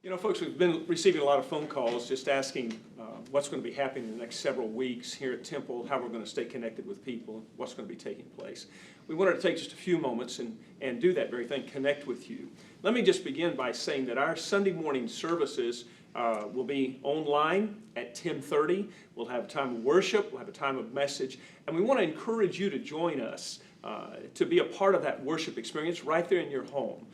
You know, folks, we've been receiving a lot of phone calls just asking what's going to be happening in the next several weeks here at Temple, how we're going to stay connected with people, what's going to be taking place. We wanted to take just a few moments and do that very thing, connect with you. Let me just begin by saying that our Sunday morning services will be online at 10:30. We'll have a time of worship, we'll have a time of message, and we want to encourage you to join us to be a part of that worship experience right there in your home.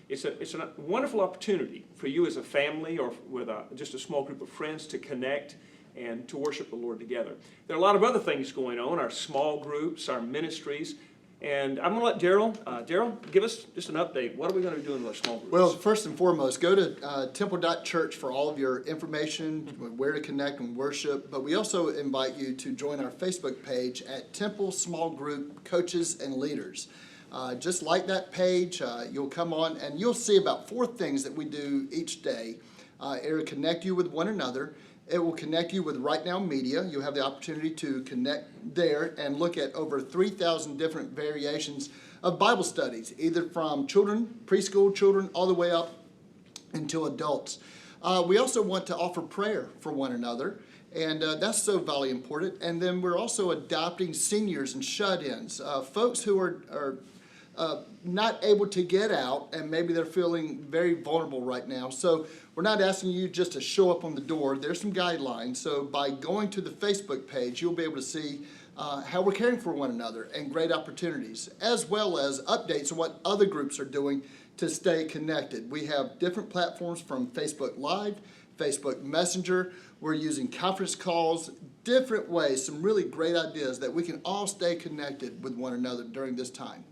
It's a wonderful opportunity for you as a family or with just a small group of friends to connect and to worship the Lord together. There are a lot of other things going on, our small groups, our ministries, and I'm going to let Daryl, give us just an update. What are we going to be doing with our small groups? Well, first and foremost, go to temple.church for all of your information, where to connect and worship. But we also invite you to join our Facebook page at Temple Small Group Coaches and Leaders. Just like that page, you'll come on and you'll see about 4 things that we do each day. It will connect you with one another. It will connect you with Right Now Media. You'll have the opportunity to connect there and look at over 3,000 different variations of Bible studies, either from children, preschool children, all the way up until adults. We also want to offer prayer for one another, and that's so vitally important. And then we're also adopting seniors and shut-ins, folks who are not able to get out, and maybe they're feeling very vulnerable right now. So we're not asking you just to show up on the door. There's some guidelines. So by going to the Facebook page, you'll be able to see how we're caring for one another and great opportunities, as well as updates on what other groups are doing to stay connected. We have different platforms from Facebook Live, Facebook Messenger. We're using conference calls, different ways, some really great ideas that we can all stay connected with one another during this time.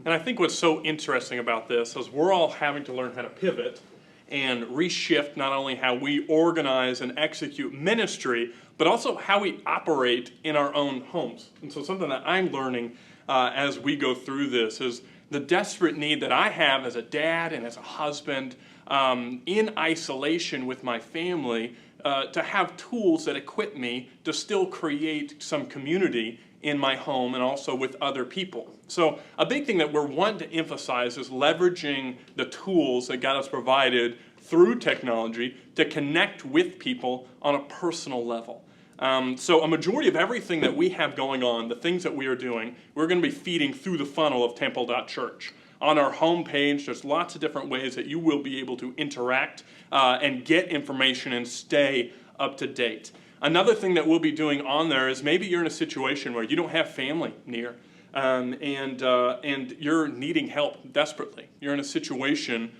And I think what's so interesting about this is we're all having to learn how to pivot and reshift not only how we organize and execute ministry, but also how we operate in our own homes. And so something that I'm learning as we go through this is the desperate need that I have as a dad and as a husband in isolation with my family to have tools that equip me to still create some community in my home and also with other people. So a big thing that we're wanting to emphasize is leveraging the tools that God has provided through technology to connect with people on a personal level. So a majority of everything that we have going on, the things that we are doing, we're going to be feeding through the funnel of temple.church. On our homepage, there's lots of different ways that you will be able to interact and get information and stay up to date. Another thing that we'll be doing on there is maybe you're in a situation where you don't have family near and you're needing help desperately. You're in a situation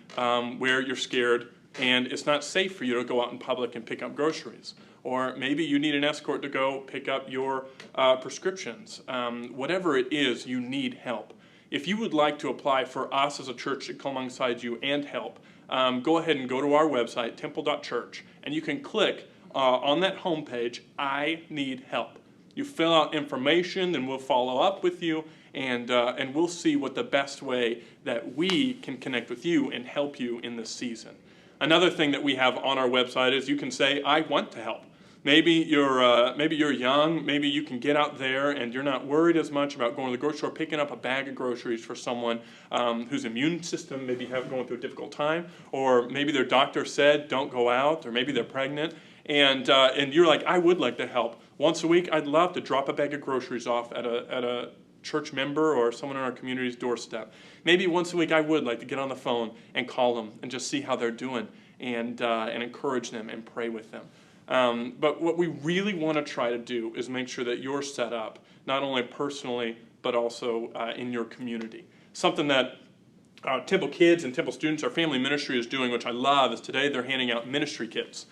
where you're scared and it's not safe for you to go out in public and pick up groceries. Or maybe you need an escort to go pick up your prescriptions. Whatever it is, you need help. If you would like to apply for us as a church to come alongside you and help, go ahead and go to our website, temple.church, and you can click on that homepage, I need help. You fill out information, then we'll follow up with you, and we'll see what the best way that we can connect with you and help you in this season. Another thing that we have on our website is you can say, I want to help. Maybe you're young, maybe you can get out there and you're not worried as much about going to the grocery store, picking up a bag of groceries for someone whose immune system maybe going through a difficult time, or maybe their doctor said don't go out, or maybe they're pregnant. And you're like, I would like to help. Once a week, I'd love to drop a bag of groceries off at a church member or someone on our community's doorstep. Maybe once a week, I would like to get on the phone and call them and just see how they're doing and encourage them and pray with them. But what we really want to try to do is make sure that you're set up, not only personally, but also in your community. Something that Temple Kids and Temple Students, our family ministry, is doing, which I love, is today they're handing out ministry kits.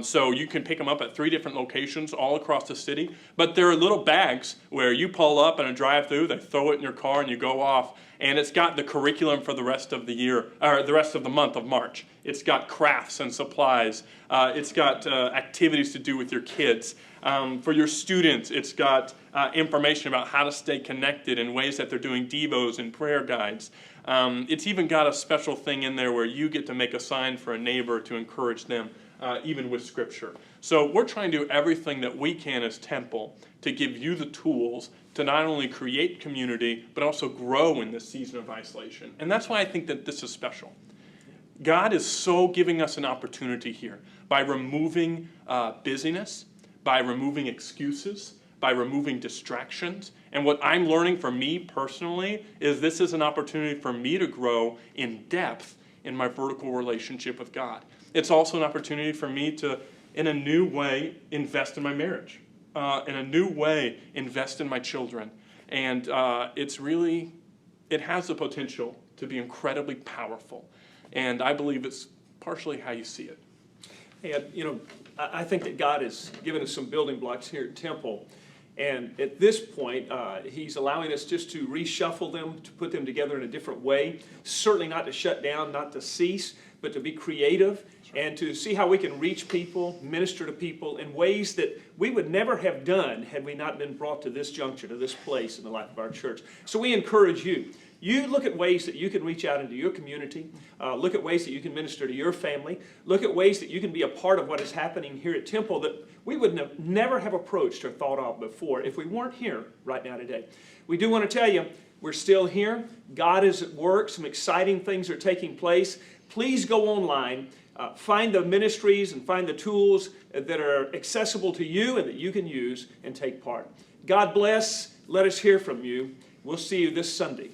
So you can pick them up at 3 different locations all across the city. But there are little bags where you pull up in a drive-through, they throw it in your car, and you go off. And it's got the curriculum for the rest of the year, or the rest of the month of March. It's got crafts and supplies. It's got activities to do with your kids. For your students, it's got information about how to stay connected in ways that they're doing devos and prayer guides. It's even got a special thing in there where you get to make a sign for a neighbor to encourage them. Even with Scripture. So we're trying to do everything that we can as Temple to give you the tools to not only create community, but also grow in this season of isolation. And that's why I think that this is special. God is so giving us an opportunity here by removing busyness, by removing excuses, by removing distractions. And what I'm learning for me personally is this is an opportunity for me to grow in depth in my vertical relationship with God. It's also an opportunity for me to, in a new way, invest in my marriage. In a new way, invest in my children. And it has the potential to be incredibly powerful. And I believe it's partially how you see it. Hey, I think that God has given us some building blocks here at Temple. And at this point, He's allowing us just to reshuffle them, to put them together in a different way. Certainly not to shut down, not to cease, but to be creative and to see how we can reach people, minister to people in ways that we would never have done had we not been brought to this juncture, to this place in the life of our church. So we encourage you. You look at ways that you can reach out into your community. Look at ways that you can minister to your family. Look at ways that you can be a part of what is happening here at Temple that we would never have approached or thought of before if we weren't here right now today. We do want to tell you, we're still here. God is at work. Some exciting things are taking place. Please go online. Find the ministries and find the tools that are accessible to you and that you can use and take part. God bless. Let us hear from you. We'll see you this Sunday.